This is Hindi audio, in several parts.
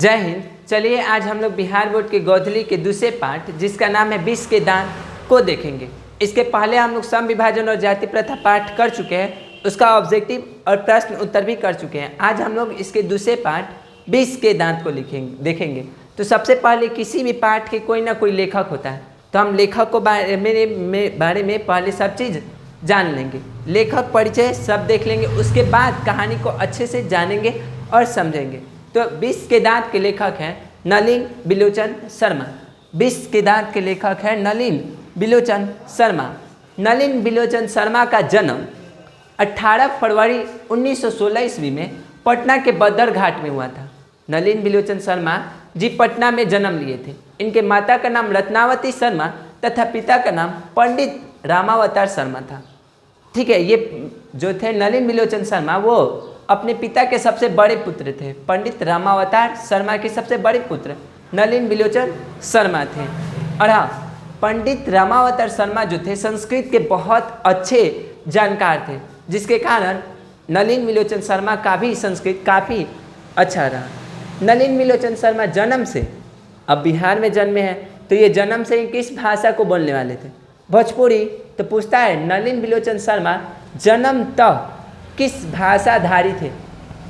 जय हिंद। चलिए आज हम लोग बिहार बोर्ड के गोधली के दूसरे पाठ जिसका नाम है 20 के दांत को देखेंगे। इसके पहले हम लोग सम विभाजन और जाति प्रथा पाठ कर चुके हैं, उसका ऑब्जेक्टिव और प्रश्न उत्तर भी कर चुके हैं। आज हम लोग इसके दूसरे पाठ 20 के दांत को देखेंगे। तो सबसे पहले किसी भी पाठ के कोई ना कोई लेखक होता है, तो हम लेखक को बारे में पहले सब चीज़ जान लेंगे, लेखक परिचय सब देख लेंगे, उसके बाद कहानी को अच्छे से जानेंगे और समझेंगे। तो 20 के दांत के लेखक हैं नलिन बिलोचन शर्मा। 20 के दांत के लेखक हैं नलिन बिलोचन शर्मा। नलिन बिलोचन शर्मा का जन्म 18 फरवरी 1916 ईस्वी में पटना के बदर घाट में हुआ था। नलिन बिलोचन शर्मा जी पटना में जन्म लिए थे। इनके माता का नाम रत्नावती शर्मा तथा पिता का नाम पंडित रामावतार शर्मा था। ठीक है, ये जो थे नलिन बिलोचन शर्मा वो अपने पिता के सबसे बड़े पुत्र थे। पंडित रामावतार शर्मा के सबसे बड़े पुत्र नलिन बिलोचन शर्मा थे। और हाँ, पंडित रामावतार शर्मा जो थे संस्कृत के बहुत अच्छे जानकार थे, जिसके कारण नलिन बिलोचन शर्मा का भी संस्कृत काफ़ी अच्छा रहा। नलिन बिलोचन शर्मा जन्म से, अब बिहार में जन्मे हैं, तो ये जन्म से ही किस भाषा को बोलने वाले थे? भोजपुरी। तो पूछता है नलिन बिलोचन शर्मा जन्मतः किस भाषाधारी थे,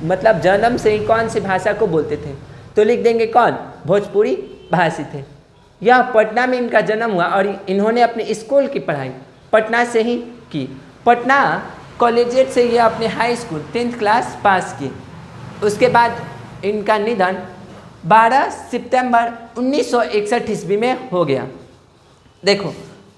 मतलब जन्म से ही कौन सी भाषा को बोलते थे? तो लिख देंगे कौन? भोजपुरी भाषी थे। यह पटना में इनका जन्म हुआ और इन्होंने अपने स्कूल की पढ़ाई पटना से ही की। पटना कॉलेजिएट से ये अपने high school 10th class pass की। उसके बाद इनका निधन 12 सितंबर 1961 ईस्वी में हो गया। देखो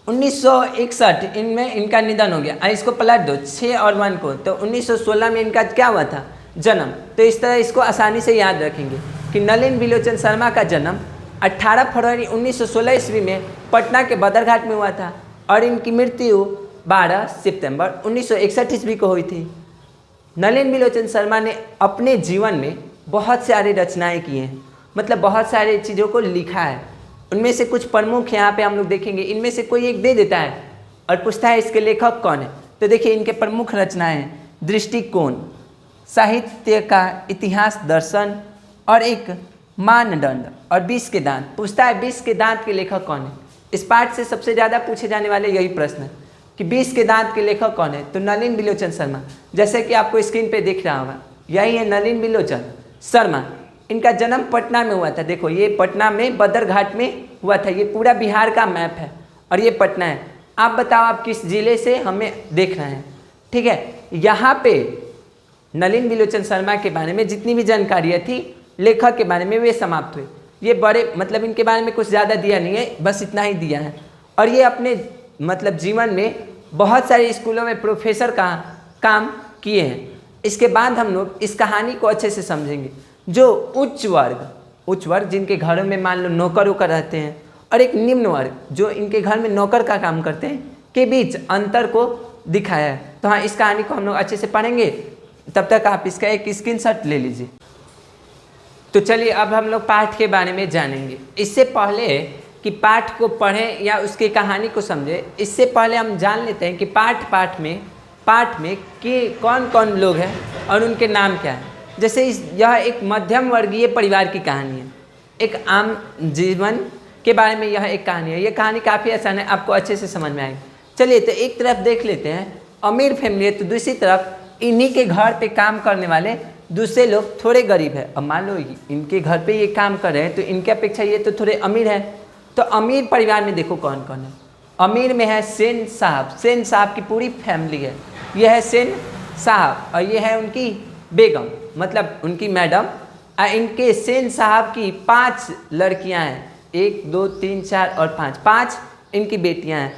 1961 इनमें इनका निधन हो गया। इसको पलट दो 6 और 1 को, तो 1916 में इनका क्या हुआ था? जन्म। तो इस तरह इसको आसानी से याद रखेंगे कि नलिन बिलोचन शर्मा का जन्म 18 फरवरी 1916 ईस्वी में पटना के बदरघाट में हुआ था और इनकी मृत्यु 12 सितंबर 1961 ईस्वी को हुई थी। नलिन बिलोचन शर्मा ने अपने जीवन में बहुत सारी रचनाएँ की हैं, मतलब बहुत सारी चीज़ों को लिखा है। उनमें से कुछ प्रमुख यहाँ पे हम लोग देखेंगे। इनमें से कोई एक दे देता है और पूछता है इसके लेखक कौन है। तो देखिए इनके प्रमुख रचनाएं हैं दृष्टिकोण, साहित्य का इतिहास, दर्शन और एक मानदंड और 20 के दांत। पूछता है 20 के दांत के लेखक कौन है? इस पाठ से सबसे ज़्यादा पूछे जाने वाले यही प्रश्न है कि 20 के दांत के लेखक कौन है? तो नलिन बिलोचन शर्मा, जैसे कि आपको स्क्रीन पर दिख रहा होगा, यही है नलिन बिलोचन शर्मा। इनका जन्म पटना में हुआ था। देखो ये पटना में बदर घाट में हुआ था। ये पूरा बिहार का मैप है और ये पटना है। आप बताओ आप किस जिले से हमें देख रहे हैं? ठीक है, यहाँ पे नलिन बिलोचन शर्मा के बारे में जितनी भी जानकारियाँ थी लेखक के बारे में वे समाप्त हुए। ये बड़े मतलब इनके बारे में कुछ ज़्यादा दिया नहीं है, बस इतना ही दिया है। और ये अपने मतलब जीवन में बहुत सारे स्कूलों में प्रोफेसर का काम किए हैं। इसके बाद हम लोग इस कहानी को अच्छे से समझेंगे। जो उच्च वर्ग जिनके घरों में मान लो नौकर वोकर रहते हैं और एक निम्न वर्ग जो इनके घर में नौकर का काम करते हैं के बीच अंतर को दिखाया है। तो हाँ, इस कहानी को हम लोग अच्छे से पढ़ेंगे। तब तक आप इसका एक स्क्रीनशॉट ले लीजिए। तो चलिए अब हम लोग पाठ के बारे में जानेंगे। इससे पहले कि पाठ को पढ़ें या उसकी कहानी को समझें, इससे पहले हम जान लेते हैं कि पाठ में कि कौन कौन लोग हैं और उनके नाम क्या है। जैसे यह एक मध्यम वर्गीय परिवार की कहानी है, एक आम जीवन के बारे में यह एक कहानी है। यह कहानी काफ़ी आसान है, आपको अच्छे से समझ में आएगी। चलिए तो एक तरफ देख लेते हैं अमीर फैमिली है, तो दूसरी तरफ इन्हीं के घर पे काम करने वाले दूसरे लोग थोड़े गरीब है। अब मान लो इनके घर पे ये काम कर रहे हैं तो इनके अपेक्षा ये तो थोड़े अमीर है। तो अमीर परिवार में देखो कौन कौन है। अमीर में है सेन साहब की पूरी फैमिली है। यह है सेन साहब और ये है उनकी बेगम, मतलब उनकी मैडम। इनके सेन साहब की 5 लड़कियां हैं, 1 2 3 4 और 5 इनकी बेटियां हैं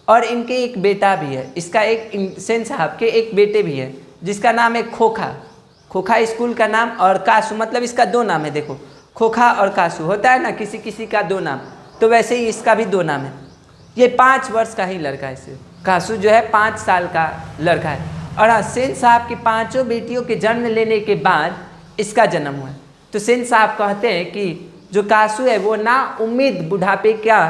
और इनके एक बेटा भी है। इसका एक सेन साहब के एक बेटे भी है जिसका नाम है खोखा स्कूल का नाम, और कासू, मतलब इसका 2 नाम है। देखो खोखा और कासू होता है ना, किसी किसी का 2 नाम, तो वैसे ही इसका भी 2 नाम है। ये 5 वर्ष का ही लड़का है। कासू जो है 5 साल का लड़का है। और हाँ, सेन साहब की 5 बेटियों के जन्म लेने के बाद इसका जन्म हुआ। तो सेन साहब कहते हैं कि जो कासू है वो ना उम्मीद बुढ़ापे का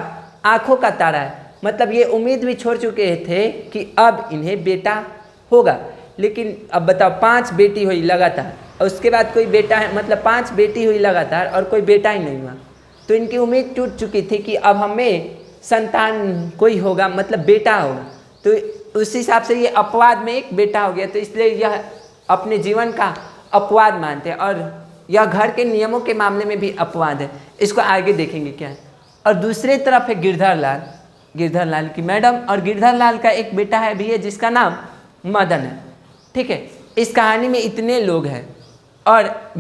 आंखों का तारा है, मतलब ये उम्मीद भी छोड़ चुके थे कि अब इन्हें बेटा होगा। लेकिन अब बताओ 5 बेटी हुई लगातार, और उसके बाद कोई बेटा है, मतलब 5 बेटी हुई लगातार और कोई बेटा ही नहीं हुआ। तो इनकी उम्मीद टूट चुकी थी कि अब हमें संतान कोई होगा, मतलब बेटा होगा। तो उस हिसाब से ये अपवाद में एक बेटा हो गया, तो इसलिए यह अपने जीवन का अपवाद मानते हैं और यह घर के नियमों के मामले में भी अपवाद है। इसको आगे देखेंगे क्या है। और दूसरी तरफ है गिरधर लाल की मैडम, और गिरधर लाल का एक बेटा है भी है जिसका नाम मदन है। ठीक है, इस कहानी में इतने लोग हैं और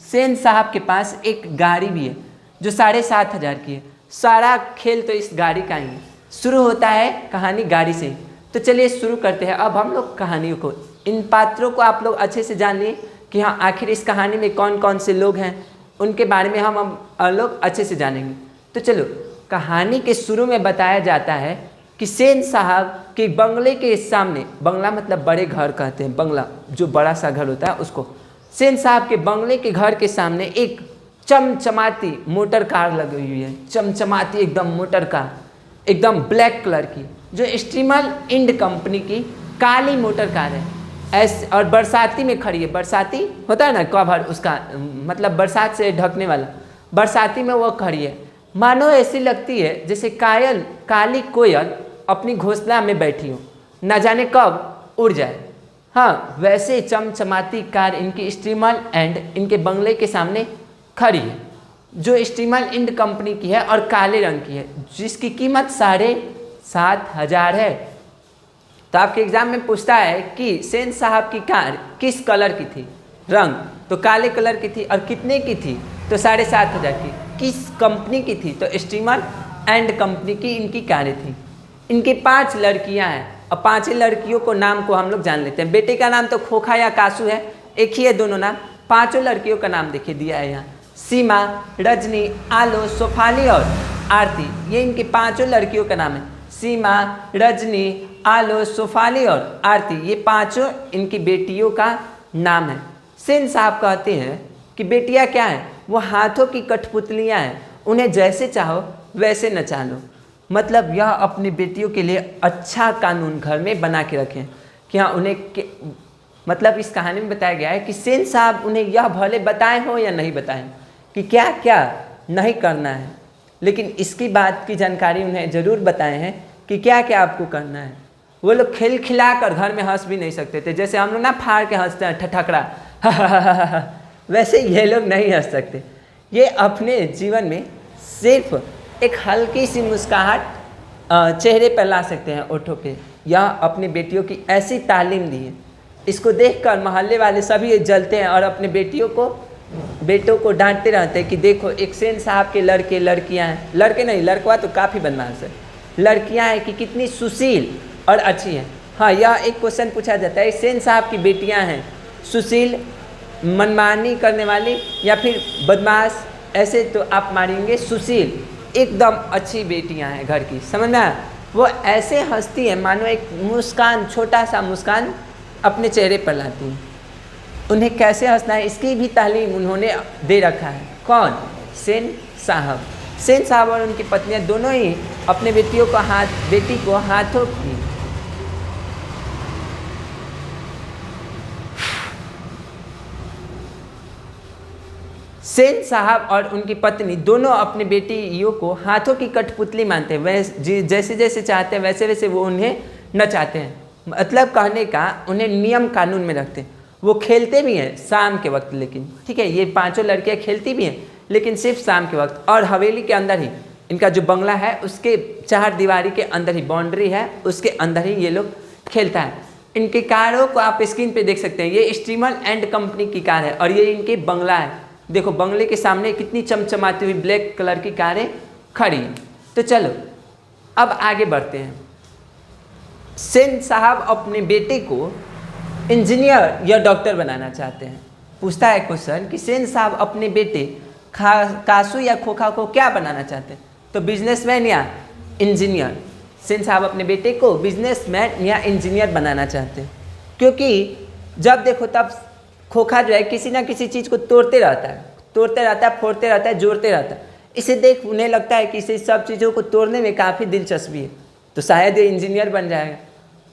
सेन साहब के पास एक गाड़ी भी है जो 7,500 की है। सारा खेल तो इस गाड़ी का ही है। शुरू होता है कहानी गाड़ी से। तो चलिए शुरू करते हैं अब हम लोग कहानियों को। इन पात्रों को आप लोग अच्छे से जान लिए कि हाँ आखिर इस कहानी में कौन कौन से लोग हैं, उनके बारे में हम लोग अच्छे से जानेंगे। तो चलो, कहानी के शुरू में बताया जाता है कि सेन साहब के बंगले के सामने, बंगला मतलब बड़े घर कहते हैं, बंगला जो बड़ा सा घर होता है उसको, सेन साहब के बंगले के घर के सामने एक चमचमाती मोटर कार लगी हुई है। चमचमाती एकदम मोटर कार, एकदम ब्लैक कलर की, जो स्टीमल इंड कंपनी की काली मोटर कार है ऐसे, और बरसाती में खड़ी है। बरसाती होता है ना कवर उसका, मतलब बरसात से ढकने वाला, बरसाती में वो खड़ी है। मानो ऐसी लगती है जैसे काली कोयल अपनी घोंसला में बैठी हो, न जाने कब उड़ जाए। हाँ, वैसे चमचमाती कार इनकी स्टीमल एंड इनके बंगले के सामने खड़ी है, जो स्टीमल इंड कंपनी की है और काले रंग की है, जिसकी कीमत 7,500 है। तो आपके एग्जाम में पूछता है कि सेन साहब की कार किस कलर की थी, रंग तो काले कलर की थी, और कितने की थी तो 7,500 की। किस कंपनी की थी तो स्टीमल एंड कंपनी की इनकी कारें थी। इनकी 5 लड़कियां हैं और 5 लड़कियों को नाम को हम लोग जान लेते हैं। बेटे का नाम तो खोखा या कासू है, एक ही है दोनों नाम। 5 लड़कियों का नाम देखिए दिया है यहाँ, सीमा, रजनी, आलो, सोफाली और आरती। ये इनकी 5 लड़कियों का नाम है। सीमा, रजनी, आलो, सोफाली और आरती, ये 5 इनकी बेटियों का नाम है। सेन साहब कहते हैं कि बेटियां क्या हैं, वो हाथों की कठपुतलियां हैं, उन्हें जैसे चाहो वैसे नचा लो। मतलब यह अपनी बेटियों के लिए अच्छा कानून घर में बना के रखें कि हाँ मतलब इस कहानी में बताया गया है कि सेन साहब उन्हें यह भले बताए हो या नहीं बताए कि क्या क्या नहीं करना है, लेकिन इसकी बात की जानकारी उन्हें ज़रूर बताए हैं कि क्या क्या आपको करना है। वो लोग खिलखिला कर घर में हंस भी नहीं सकते थे, जैसे हम लोग ना फाड़ के हंसते हैं ठठकड़ा वैसे ये लोग नहीं हंस सकते। ये अपने जीवन में सिर्फ एक हल्की सी मुस्कुराहट चेहरे पर ला सकते हैं, ओठों पे। यह अपनी बेटियों की ऐसी तालीम दी है, इसको देखकर मोहल्ले वाले सभी जलते हैं और अपने बेटों को डांटते रहते हैं कि देखो एक सेन साहब के लड़के लड़कियां हैं, लड़के नहीं लड़कवा तो काफ़ी बदमाश है, लड़कियां हैं कि कितनी सुशील और अच्छी हैं। हाँ, यह एक क्वेश्चन पूछा जाता है, सेन साहब की बेटियां हैं सुशील, मनमानी करने वाली या फिर बदमाश? ऐसे तो आप मारेंगे सुशील, एकदम अच्छी बेटियां हैं घर की, समझ में आया? वो ऐसे हंसती हैं मानो एक मुस्कान, छोटा सा मुस्कान अपने चेहरे पर लाती हैं। उन्हें कैसे हंसना है इसकी भी तालीम उन्होंने दे रखा है। कौन? सेन साहब। सेन साहब और उनकी पत्नियां दोनों ही अपने बेटी को हाथों की सेन साहब और उनकी पत्नी दोनों अपने बेटियों को हाथों की कठपुतली मानते हैं। जैसे जैसे चाहते हैं वैसे वैसे वो उन्हें नचाते हैं। मतलब कहने का उन्हें नियम कानून में रखते हैं। वो खेलते भी हैं शाम के वक्त, लेकिन ठीक है, ये 5 लड़कियां खेलती भी हैं लेकिन सिर्फ शाम के वक्त। और हवेली के अंदर ही इनका जो बंगला है उसके 4 दीवारी के अंदर ही बाउंड्री है, उसके अंदर ही ये लोग खेलता है। इनकी कारों को आप स्क्रीन पे देख सकते हैं, ये स्टीमल एंड कंपनी की कार है और ये इनके बंगला है। देखो बंगले के सामने कितनी चमचमाती हुई ब्लैक कलर की कारें खड़ी हैं। तो चलो अब आगे बढ़ते हैं। सेन साहब अपने बेटे को इंजीनियर या डॉक्टर बनाना चाहते हैं। पूछता है क्वेश्चन कि सेन साहब अपने बेटे कासू या खोखा को क्या बनाना चाहते हैं? तो बिजनेसमैन या इंजीनियर। सेन साहब अपने बेटे को बिजनेसमैन या इंजीनियर बनाना चाहते हैं, क्योंकि जब देखो तब खोखा जो है किसी ना किसी चीज़ को तोड़ते रहता है, फोड़ते रहता है, जोड़ते रहता है। इसे देख उन्हें लगता है कि इसे सब चीज़ों को तोड़ने में काफ़ी दिलचस्पी है, तो शायद ये इंजीनियर बन जाएगा।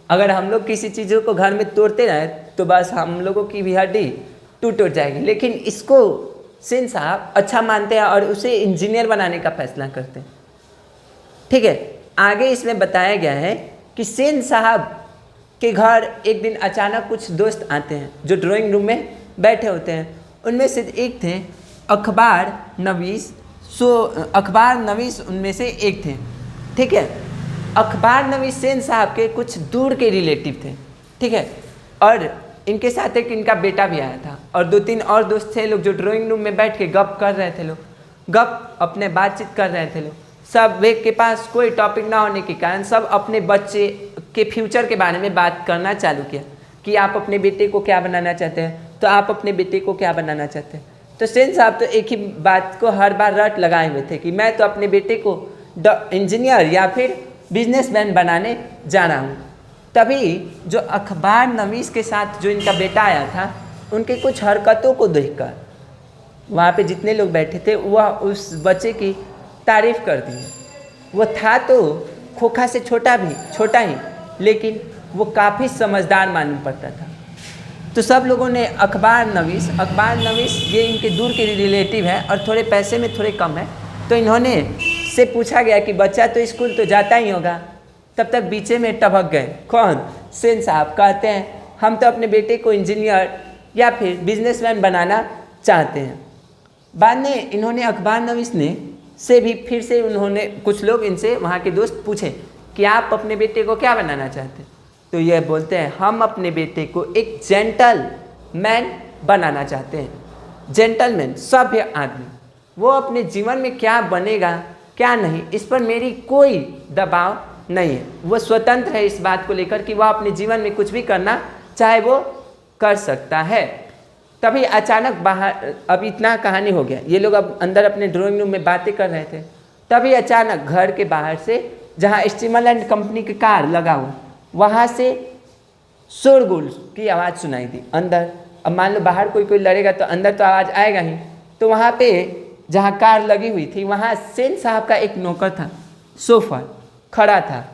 अगर हम लोग किसी चीज़ों को घर में तोड़ते रहें तो बस हम लोगों की भी हड्डी टूट जाएगी। लेकिन इसको सेन साहब अच्छा मानते हैं और उसे इंजीनियर बनाने का फैसला करते हैं। ठीक है, आगे इसमें बताया गया है कि सेन साहब के घर एक दिन अचानक कुछ दोस्त आते हैं जो ड्राइंग रूम में बैठे होते हैं। उनमें से एक थे अखबार नवीस। अखबार नवीस उनमें से एक थे। ठीक है, अखबार नवीस सेन साहब के कुछ दूर के रिलेटिव थे। ठीक है, और इनके साथ एक इनका बेटा भी आया था और 2-3 और दोस्त थे लोग जो ड्राइंग रूम में बैठ के गप कर रहे थे। गप अपने बातचीत कर रहे थे। सब वे के पास कोई टॉपिक ना होने के कारण सब अपने बच्चे के फ्यूचर के बारे में बात करना चालू किया कि आप अपने बेटे को क्या बनाना चाहते हैं, तो आप अपने बेटे को क्या बनाना चाहते हैं। तो सेन साहब तो एक ही बात को हर बार रट लगाए हुए थे कि मैं तो अपने बेटे को इंजीनियर या फिर बिजनेसमैन बनाने जा रहा हूँ। तभी जो अखबार नवीस के साथ जो इनका बेटा आया था, उनके कुछ हरकतों को देखकर वहाँ पे जितने लोग बैठे थे वह उस बच्चे की तारीफ कर दी। वो था तो खोखा से छोटा ही, लेकिन वो काफ़ी समझदार मालूम पड़ता था। तो सब लोगों ने अखबार नवीस ये इनके दूर के रिलेटिव है और थोड़े पैसे में थोड़े कम है, तो इन्होंने से पूछा गया कि बच्चा तो स्कूल तो जाता ही होगा। तब तक बीचे में टपक गए। कौन? सेन साहब कहते हैं हम तो अपने बेटे को इंजीनियर या फिर बिजनेसमैन बनाना चाहते हैं। बाद में इन्होंने अखबार नवीस ने से भी फिर से उन्होंने कुछ लोग इनसे वहाँ के दोस्त पूछे कि आप अपने बेटे को क्या बनाना चाहते हैं, तो यह बोलते हैं हम अपने बेटे को एक जेंटलमैन बनाना चाहते हैं। जेंटलमैन, सभ्य आदमी। वो अपने जीवन में क्या बनेगा क्या नहीं, इस पर मेरी कोई दबाव नहीं है। वो स्वतंत्र है इस बात को लेकर कि वह अपने जीवन में कुछ भी करना चाहे वो कर सकता है। तभी अचानक बाहर, अब इतना कहानी हो गया, ये लोग अब अंदर अपने ड्राइंग रूम में बातें कर रहे थे। तभी अचानक घर के बाहर से, जहाँ स्टीमरलैंड कंपनी की कार लगा हुआ, वहाँ से शोरगुल की आवाज़ सुनाई दी अंदर। अब मान लो बाहर कोई लड़ेगा तो अंदर तो आवाज़ आएगा ही। तो वहाँ पे जहाँ कार लगी हुई थी वहाँ सेन साहब का एक नौकर था, सोफर खड़ा था,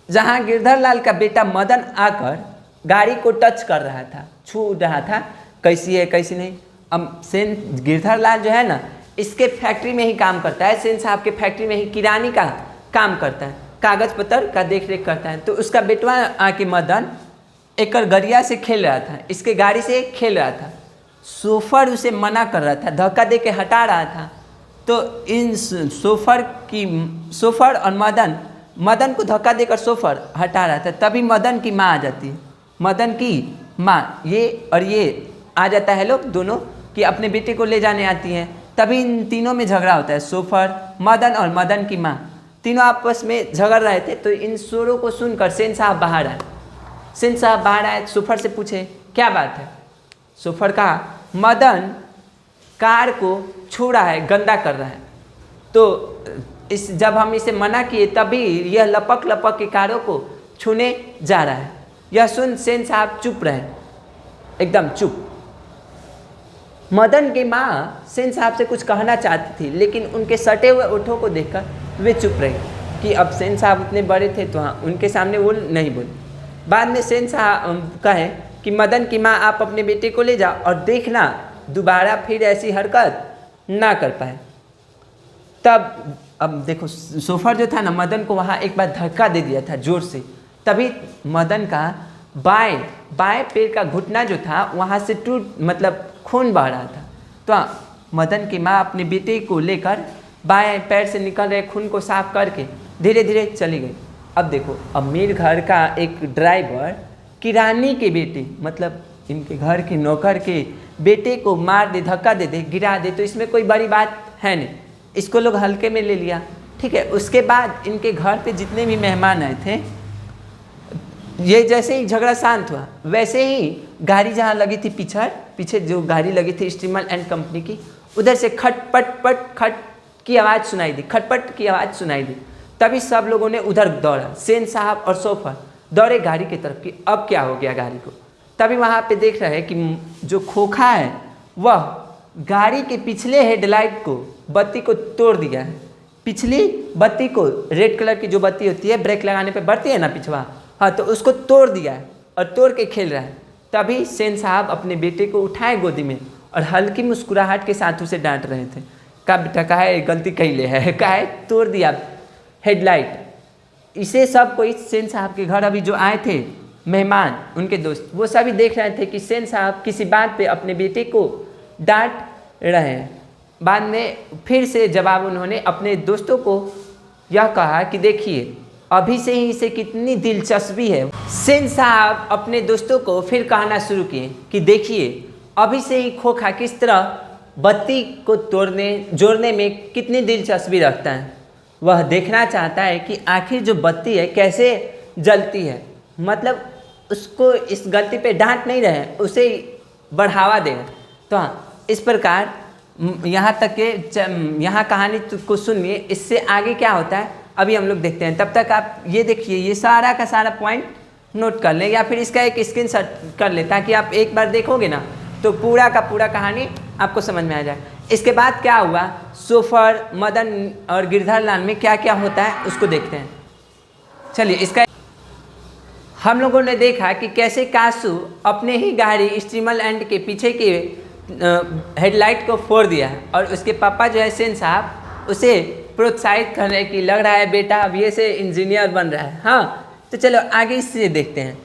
जहाँ गिरधर लाल का बेटा मदन आकर गाड़ी को टच कर रहा था, छू रहा था, कैसी है कैसी नहीं। अब गिरधर लाल जो है ना, इसके फैक्ट्री में ही काम करता है। सेन साहब के फैक्ट्री में ही किरानी का काम करता है, कागज पत्र का देख रेख करता है। तो उसका बेटवा आके मदन एक गरिया से खेल रहा था, इसके गाड़ी से खेल रहा था। सोफर उसे मना कर रहा था, धक्का दे के हटा रहा था। तो इन सोफर और मदन को धक्का देकर सोफर हटा रहा था। तभी मदन की माँ आ जाती है, मदन की माँ ये आ जाता है लोग दोनों कि अपने बेटे को ले जाने आती हैं। तभी इन तीनों में झगड़ा होता है, सोफर, मदन और मदन की माँ तीनों आपस में झगड़ रहे थे। तो इन शोरों को सुनकर सेन साहब बाहर आए। सोफर से पूछे क्या बात है। सोफर कहा मदन कार को छू रहा है, गंदा कर रहा है। तो जब हम इसे मना किए तभी यह लपक के कारों को छूने जा रहा है। यह सुन सेन साहब चुप रहे, एकदम चुप। मदन की माँ सेन साहब से कुछ कहना चाहती थी, लेकिन उनके सटे हुए ओठों को देखकर वे चुप रहे कि अब सेन साहब इतने बड़े थे तो हाँ, उनके सामने वो नहीं बोले। बाद में सेन साहब कहे कि मदन की माँ आप अपने बेटे को ले जाओ और देखना दोबारा फिर ऐसी हरकत ना कर पाए। तब अब देखो, सोफर जो था ना, मदन को वहाँ एक बार धक्का दे दिया था जोर से। तभी मदन का बाएं पैर का घुटना जो था वहाँ से मतलब खून बह रहा था। तो मदन की माँ अपने बेटे को लेकर बाएं पैर से निकल रहे खून को साफ करके धीरे धीरे चली गई। अब देखो, अमीर घर का एक ड्राइवर किरानी के बेटे, मतलब इनके घर के नौकर के बेटे को मार दे, धक्का दे दे, गिरा दे, तो इसमें कोई बड़ी बात है नहीं। इसको लोग हल्के में ले लिया। ठीक है, उसके बाद इनके घर पे जितने भी मेहमान आए थे, ये जैसे ही झगड़ा शांत हुआ वैसे ही गाड़ी जहाँ लगी थी पीछे जो गाड़ी लगी थी स्टीमरलैंड कंपनी की, उधर से खट की आवाज़ सुनाई दी। तभी सब लोगों ने उधर दौड़ा। सेन साहब और सोफर दौड़े गाड़ी की तरफ कि अब क्या हो गया गाड़ी को। तभी वहाँ पे देख रहे हैं कि जो खोखा है वह गाड़ी के पिछले हेडलाइट को, बत्ती को तोड़ दिया है। पिछली बत्ती को, रेड कलर की जो बत्ती होती है ब्रेक लगाने पे बढ़ती है ना पिछवा, हाँ, तो उसको तोड़ दिया है और तोड़ के खेल रहा है। तभी सेन साहब अपने बेटे को उठाए गोदी में और हल्की मुस्कुराहट के साथ उसे डांट रहे थे। का बेटा काहे गलती कैले है, काहे तोड़ दिया हेडलाइट। इसे सब कोई सेन साहब के घर अभी जो आए थे मेहमान, उनके दोस्त, वो सभी देख रहे थे कि सेन साहब किसी बात पे अपने बेटे को डांट रहे हैं। बाद में फिर से जवाब उन्होंने अपने दोस्तों को यह कहा कि देखिए अभी से ही इसे कितनी दिलचस्पी है। सेन साहब अपने दोस्तों को फिर कहना शुरू किए कि देखिए अभी से ही खोखा किस तरह बत्ती को जोड़ने में कितनी दिलचस्पी रखता है। वह देखना चाहता है कि आखिर जो बत्ती है कैसे जलती है, मतलब उसको इस गलती पे डांट नहीं रहे, उसे बढ़ावा दें। तो हाँ, इस प्रकार यहाँ तक के यहाँ कहानी को सुनिए। इससे आगे क्या होता है अभी हम लोग देखते हैं। तब तक आप ये देखिए, ये सारा का सारा पॉइंट नोट कर लें या फिर इसका एक स्क्रीनशॉट कर लें, ताकि आप एक बार देखोगे ना तो पूरा का पूरा कहानी आपको समझ में आ जाए। इसके बाद क्या हुआ, सोफर, मदन और गिरधर लाल में क्या क्या होता है उसको देखते हैं। चलिए, इसका हम लोगों ने देखा कि कैसे कासू अपने ही गाड़ी स्टीमर एंड के पीछे के हेडलाइट को फोड़ दिया और उसके पापा जो है सेन साहब उसे प्रोत्साहित कर रहे हैं कि लग रहा है बेटा अब ये से इंजीनियर बन रहा है। हाँ, तो चलो आगे इससे देखते हैं।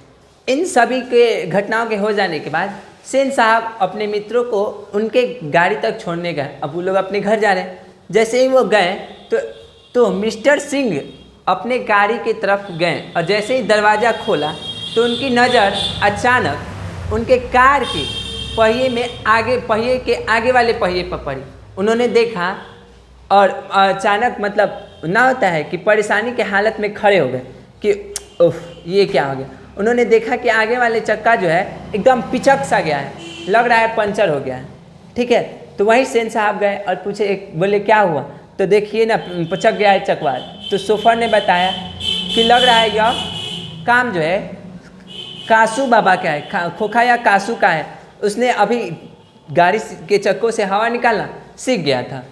इन सभी के घटनाओं के हो जाने के बाद सेन साहब अपने मित्रों को उनके गाड़ी तक छोड़ने गए। अब वो लोग अपने घर जा रहे हैं। जैसे ही वो गए तो मिस्टर सिंह अपने गाड़ी की तरफ गए और जैसे ही दरवाज़ा खोला तो उनकी नज़र अचानक उनके कार के पहिए के आगे वाले पहिए पर पड़ी। उन्होंने देखा और अचानक मतलब ना होता है कि परेशानी के हालत में खड़े हो गए कि उफ, ये क्या हो गया। उन्होंने देखा कि आगे वाले चक्का जो है एकदम पिचक सा गया है, लग रहा है पंचर हो गया है। ठीक है, तो वहीं सेन साहब गए और पूछे, बोले क्या हुआ, तो देखिए ना पिचक गया है चकवा। तो सोफर ने बताया कि लग रहा है यह काम जो है कासू बाबा का है, खोखा या कासू का है। उसने अभी गाड़ी के चक्कों से हवा निकालना सीख गया था।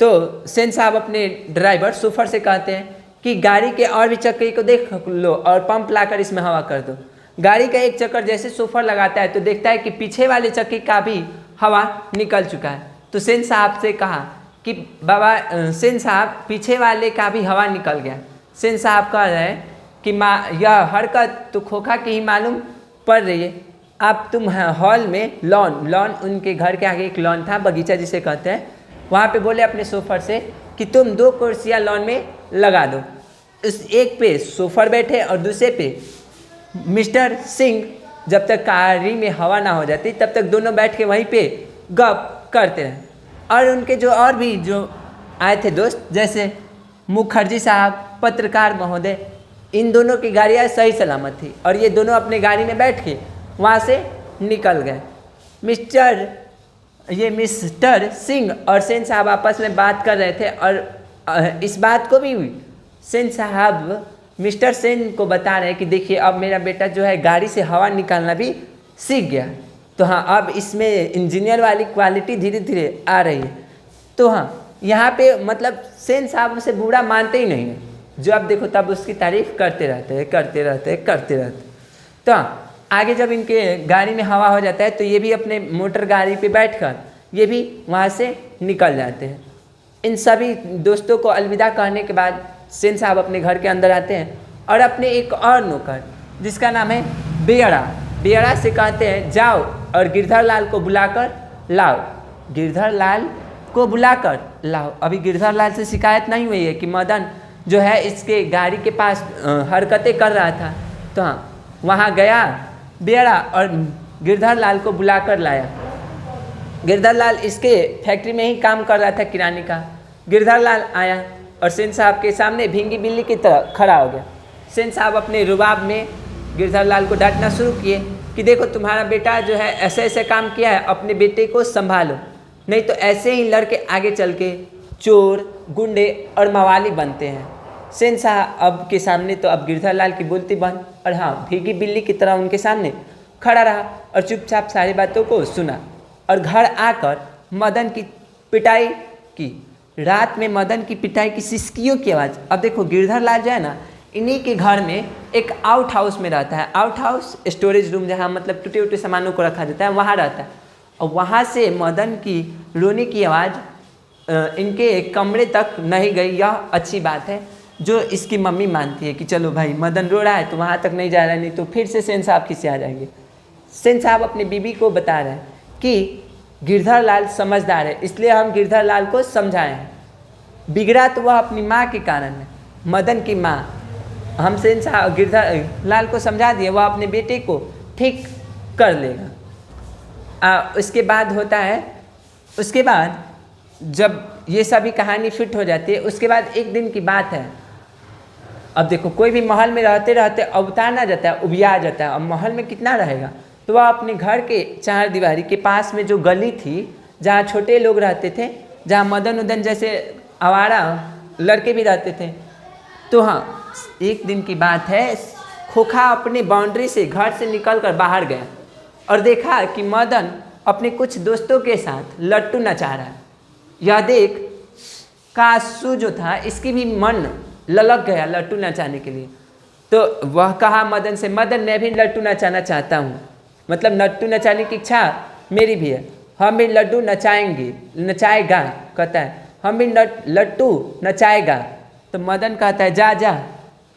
तो सेन साहब अपने ड्राइवर सोफर से कहते हैं कि गाड़ी के और भी चक्के को देख लो और पंप लाकर इसमें हवा कर दो। गाड़ी का एक चक्कर जैसे सोफर लगाता है तो देखता है कि पीछे वाले चक्के का भी हवा निकल चुका है। तो सेन साहब से कहा कि बाबा, सेन साहब पीछे वाले का भी हवा निकल गया। सेन साहब कह रहे हैं कि माँ यह हरकत तो खोखा की ही मालूम पड़ रही है। अब तुम हॉल में लॉन उनके घर के आगे एक लॉन था, बगीचा जिसे कहते हैं, वहाँ पे बोले अपने सोफर से कि तुम 2 कुर्सियाँ लॉन में लगा दो। उस एक पे सोफर बैठे और दूसरे पे मिस्टर सिंह। जब तक कारी में हवा ना हो जाती तब तक दोनों बैठ के वहीं पे गप करते रहे। और उनके जो और भी जो आए थे दोस्त, जैसे मुखर्जी साहब, पत्रकार महोदय, इन दोनों की गाड़ियाँ सही सलामत थी और ये दोनों अपने गाड़ी में बैठ के वहाँ से निकल गए। मिस्टर सिंह और सेन साहब आपस में बात कर रहे थे और इस बात को भी सेन साहब मिस्टर सेन को बता रहे हैं कि देखिए अब मेरा बेटा जो है गाड़ी से हवा निकालना भी सीख गया। तो हाँ, अब इसमें इंजीनियर वाली क्वालिटी धीरे धीरे आ रही है। तो हाँ, यहाँ पे मतलब सेन साहब उसे बूढ़ा मानते ही नहीं है, जो अब देखो तब उसकी तारीफ करते रहते। तो हाँ, आगे जब इनके गाड़ी में हवा हो जाता है तो ये भी अपने मोटर गाड़ी पे बैठकर ये भी वहाँ से निकल जाते हैं। इन सभी दोस्तों को अलविदा कहने के बाद सेन साहब अपने घर के अंदर आते हैं और अपने एक और नौकर जिसका नाम है बेड़ा से कहते हैं जाओ और गिरधर लाल को बुलाकर लाओ। अभी गिरधर लाल से शिकायत नहीं हुई है कि मदन जो है इसके गाड़ी के पास हरकतें कर रहा था। तो हाँ, वहाँ गया बेड़ा और गिरधर लाल को बुलाकर लाया। गिरधर लाल इसके फैक्ट्री में ही काम कर रहा था, किराने का। गिरधर लाल आया और सेन साहब के सामने भींगी बिल्ली की तरह खड़ा हो गया। सेन साहब अपने रुबाब में गिरधर लाल को डांटना शुरू किए कि देखो तुम्हारा बेटा जो है ऐसे ऐसे काम किया है, अपने बेटे को संभालो, नहीं तो ऐसे ही लड़के आगे चल के चोर, गुंडे और मवाली बनते हैं। सेन साहब के सामने तो अब गिरधर लाल की बोलती बंद और हाँ, भीगी बिल्ली की तरह उनके सामने खड़ा रहा और चुपचाप सारी बातों को सुना और घर आकर मदन की पिटाई की। रात में मदन की पिटाई की सिसकियों की आवाज़। अब देखो गिरधर लाल जो है ना, इन्हीं के घर में एक आउट हाउस में रहता है। आउट हाउस स्टोरेज रूम, जहाँ मतलब टूटे उटे सामानों को रखा जाता है, वहाँ रहता है। और वहाँ से मदन की रोने की आवाज़ इनके कमरे तक नहीं गई। यह अच्छी बात है, जो इसकी मम्मी मानती है कि चलो भाई मदन रो रहा है तो वहाँ तक नहीं जा रहा है, नहीं तो फिर से सेन साहब किससे आ जाएंगे। सेन साहब अपनी बीबी को बता रहे हैं कि गिरधर लाल समझदार है, इसलिए हम गिरधर लाल को समझाए हैं। बिगड़ा तो वह अपनी माँ के कारण है, मदन की माँ। हम सेन साहब गिरधर लाल को समझा दिए, वह अपने बेटे को ठीक कर लेगा। उसके बाद होता है, उसके बाद जब ये सभी कहानी फिट हो जाती है, उसके बाद एक दिन की बात है। अब देखो, कोई भी महल में रहते रहते अवतार आ जाता है, उबिया जाता है। अब महल में कितना रहेगा, तो वह अपने घर के चार दीवारी के पास में जो गली थी, जहाँ छोटे लोग रहते थे, जहाँ मदन उदन जैसे आवारा लड़के भी रहते थे। तो हाँ, एक दिन की बात है, खोखा अपने बाउंड्री से घर से निकलकर बाहर गया और देखा कि मदन अपने कुछ दोस्तों के साथ लट्टू नचा रहा है। यह देख कासू जो था, इसकी भी मन ललक गया लट्टू नचाने के लिए। तो वह कहा मदन से, मदन मैं भी लट्टू नचाना चाहता हूँ, मतलब लट्टू नचाने की इच्छा मेरी भी है, हम भी लड्डू नचाएंगे, नचाएगा। कहता है हम भी लट्टू नचाएगा। तो मदन कहता है जा जा,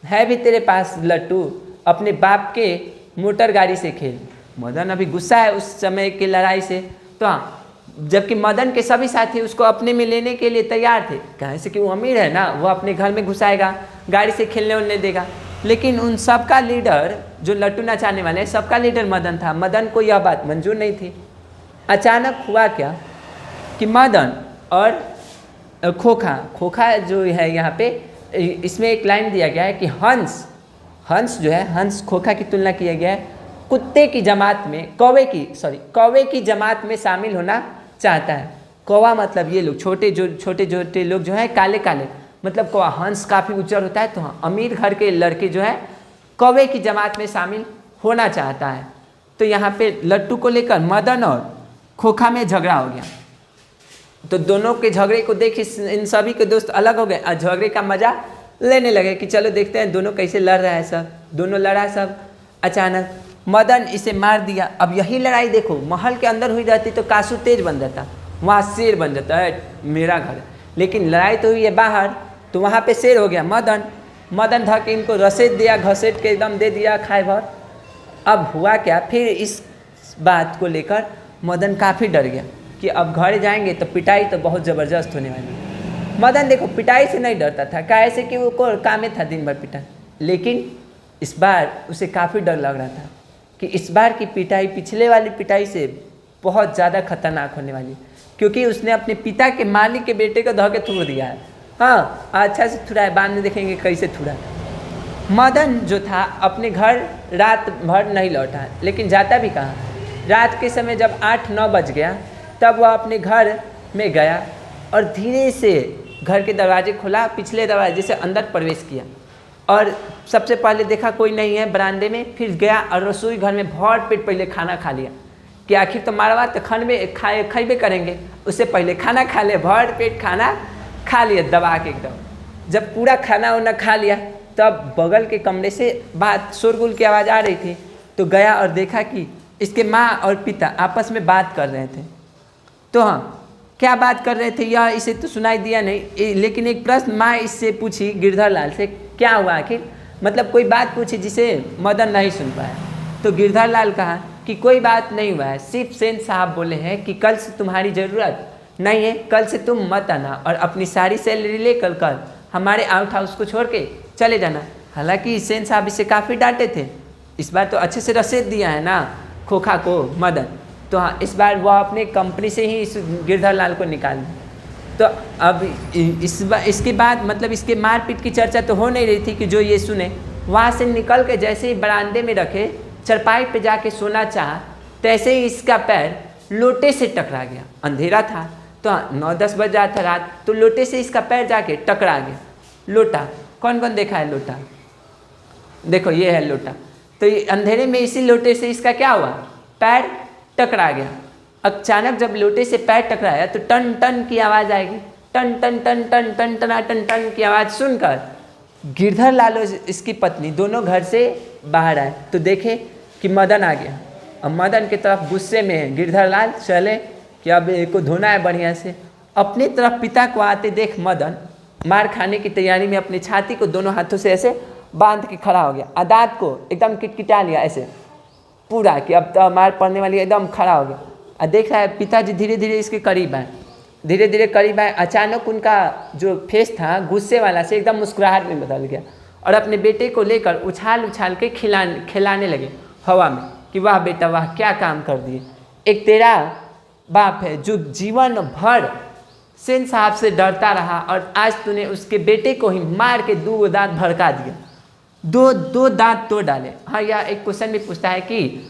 है भी तेरे पास लट्टू, अपने बाप के मोटर गाड़ी से खेल। मदन अभी गुस्सा है उस समय की लड़ाई से। तो हाँ, जबकि मदन के सभी साथी उसको अपने में लेने के लिए तैयार थे, कहे से कि वो अमीर है ना, वो अपने घर में घुसाएगा, गाड़ी से खेलने उलने देगा। लेकिन उन सबका लीडर, जो लट्टू नचाने वाले, सबका लीडर मदन था। मदन को यह बात मंजूर नहीं थी। अचानक हुआ क्या कि मदन और खोखा जो है, यहाँ पे इसमें एक लाइन दिया गया है कि हंस जो है, हंस खोखा की तुलना किया गया है कुत्ते की जमात में, कौवे की जमात में शामिल होना चाहता है। कौवा मतलब ये लोग छोटे लोग जो है काले काले, मतलब कौवा। हंस काफ़ी उज्जर होता है, तो हाँ, अमीर घर के लड़के जो है कौवे की जमात में शामिल होना चाहता है। तो यहाँ पे लट्टू को लेकर मदन और खोखा में झगड़ा हो गया। तो दोनों के झगड़े को देख इन सभी के दोस्त अलग हो गए और झगड़े का मजा लेने लगे कि चलो देखते हैं दोनों कैसे लड़ रहा है। सब दोनों लड़ा सब। अचानक मदन इसे मार दिया। अब यही लड़ाई देखो महल के अंदर हुई रहती तो कासू तेज बन जाता, वहाँ शेर बन जाता है मेरा घर। लेकिन लड़ाई तो हुई है बाहर, तो वहाँ पे शेर हो गया मदन धक इनको रसेद दिया, घसेट के एकदम दे दिया खाए भर। अब हुआ क्या, फिर इस बात को लेकर मदन काफ़ी डर गया कि अब घर जाएंगे तो पिटाई तो बहुत ज़बरदस्त होने वाली है। मदन देखो पिटाई से नहीं डरता था, काहे से कि वो को काम था दिन भर पिटा। लेकिन इस बार उसे काफ़ी डर लग रहा था कि इस बार की पिटाई पिछले वाली पिटाई से बहुत ज़्यादा खतरनाक होने वाली, क्योंकि उसने अपने पिता के मालिक के बेटे को धोके थूड़ दिया है। हाँ, अच्छा से थूड़ा है, बाद में देखेंगे कैसे थूड़ा। मदन जो था अपने घर रात भर नहीं लौटा, लेकिन जाता भी कहाँ। रात के समय जब 8-9 बज गया तब वह अपने घर में गया और धीरे से घर के दरवाजे खोला, पिछले दरवाजे से अंदर प्रवेश किया और सबसे पहले देखा कोई नहीं है बरामदे में। फिर गया और रसोई घर में भर पेट पहले खाना खा लिया कि आखिर तो मारवा तो खाइबे करेंगे, उससे पहले खाना खा ले। भर पेट खाना खा लिया दबा के एकदम। जब पूरा खाना वाना खा लिया तब बगल के कमरे से बात शोरगुल की आवाज़ आ रही थी, तो गया और देखा कि इसके माँ और पिता आपस में बात कर रहे थे। तो हाँ, क्या बात कर रहे थे यह इसे तो सुनाई दिया नहीं, लेकिन एक प्रश्न माँ इससे पूछी गिरधर लाल से, क्या हुआ आखिर, मतलब कोई बात पूछी जिसे मदन नहीं सुन पाया। तो गिरधर लाल कहा कि कोई बात नहीं हुआ है, सिर्फ सेन साहब बोले हैं कि कल से तुम्हारी ज़रूरत नहीं है, कल से तुम मत आना और अपनी सारी सैलरी लेकर कल हमारे आउट हाउस को छोड़ के चले जाना। हालांकि सेन साहब इसे काफ़ी डांटे थे, इस बार तो अच्छे से रसीद दिया है ना खोखा को मदन। तो हाँ, इस बार वह अपने कंपनी से ही इस गिरधर लाल को निकाल दिया। तो अब इसके बाद मतलब इसके मारपीट की चर्चा तो हो नहीं रही थी कि जो ये सुने। वहाँ से निकल के जैसे ही बरामदे में रखे चरपाई पे जाके सोना चाहा, तैसे ही इसका पैर लोटे से टकरा गया। अंधेरा था तो 9-10 बज रहा था रात, तो लोटे से इसका पैर जाके टकरा गया। लोटा कौन कौन देखा है लोटा, देखो ये है लोटा। तो ये अंधेरे में इसी लोटे से इसका क्या हुआ, पैर टकरा गया। अचानक जब लोटे से पैर टकराया तो टन टन की आवाज़ आएगी, टन टन टन टन टन टन टन टन की आवाज़ सुनकर गिरधर लाल और इसकी पत्नी दोनों घर से बाहर आए तो देखे कि मदन आ गया। अब मदन की तरफ गुस्से में है। गिरधर लाल चले कि अब इसको धोना है बढ़िया से। अपनी तरफ पिता को आते देख मदन मार खाने की तैयारी में अपनी छाती को दोनों हाथों से ऐसे बांध के खड़ा हो गया। दांत को एकदम किटकिटा लिया ऐसे पूरा कि अब तो मार पड़ने वाली, एकदम खड़ा हो गया। और देख रहा है पिताजी धीरे धीरे इसके करीब आए, धीरे धीरे करीब आए। अचानक उनका जो फेस था गुस्से वाला से एकदम मुस्कुराहट में बदल गया और अपने बेटे को लेकर उछाल उछाल के खिलाने लगे हवा में कि वाह बेटा वाह, क्या काम कर दिए। एक तेरा बाप है जो जीवन भर सेन साहब से डरता रहा और आज तूने उसके बेटे को ही मार के 2 दांत भड़का दिया, दो दांत तोड़ डाले। हाँ, यह एक क्वेश्चन भी पूछता है कि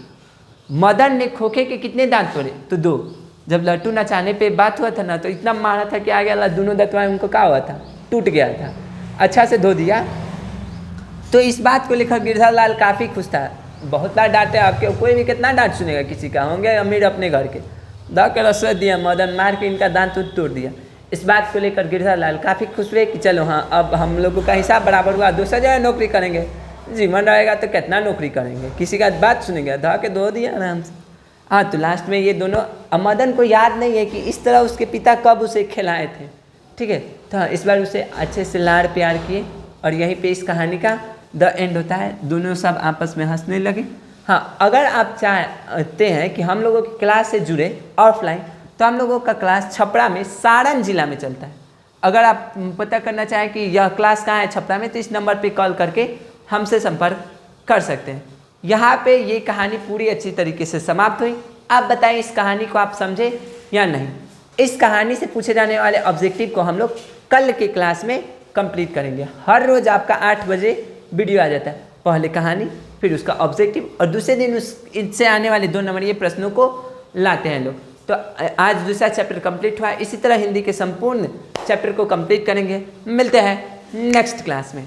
मदन ने खोखे के कितने दांत तोड़े, तो 2। जब लट्टू नचाने पे बात हुआ था ना तो इतना मारा था कि आगे वाला दोनों दांतवाएं उनको क्या हुआ था, टूट गया था। अच्छा से धो दिया। तो इस बात को लेकर गिरधर लाल काफ़ी खुश था। बहुत बार डांटे आपके, कोई भी कितना डांट सुनेगा किसी का, होंगे अमीर अपने घर के, दा के रसोई दिया, मदन मार के इनका दांत तोड़ दिया। इस बात को लेकर गिरधर लाल काफ़ी खुश हुए कि चलो हाँ अब हम लोगों का हिसाब बराबर हुआ, दूसरा जगह नौकरी करेंगे, जीवन रहेगा तो कितना नौकरी करेंगे, किसी का बात सुनेंगे, धा के धो दिया आराम से। हाँ, तो लास्ट में ये दोनों, मदन को याद नहीं है कि इस तरह उसके पिता कब उसे खिलाए थे, ठीक है। तो इस बार उसे अच्छे से लाड़ प्यार किए और यहीं पे इस कहानी का द एंड होता है। दोनों सब आपस में हंसने लगे। हाँ, अगर आप चाहते हैं कि हम लोगों की क्लास से जुड़े ऑफलाइन तो हम लोगों का क्लास छपरा में सारण जिला में चलता है। अगर आप पता करना चाहें कि यह क्लास कहाँ है छपरा में तो इस नंबर पे कॉल करके हमसे संपर्क कर सकते हैं। यहाँ पे ये कहानी पूरी अच्छी तरीके से समाप्त हुई। आप बताएं इस कहानी को आप समझे या नहीं। इस कहानी से पूछे जाने वाले ऑब्जेक्टिव को हम लोग कल के क्लास में कंप्लीट करेंगे। हर रोज़ आपका 8 बजे वीडियो आ जाता है, पहले कहानी फिर उसका ऑब्जेक्टिव और दूसरे दिन इससे आने वाले 2 नंबरीय प्रश्नों को लाते हैं लोग। तो आज दूसरा चैप्टर कंप्लीट हुआ। इसी तरह हिंदी के संपूर्ण चैप्टर को कंप्लीट करेंगे। मिलते हैं नेक्स्ट क्लास में।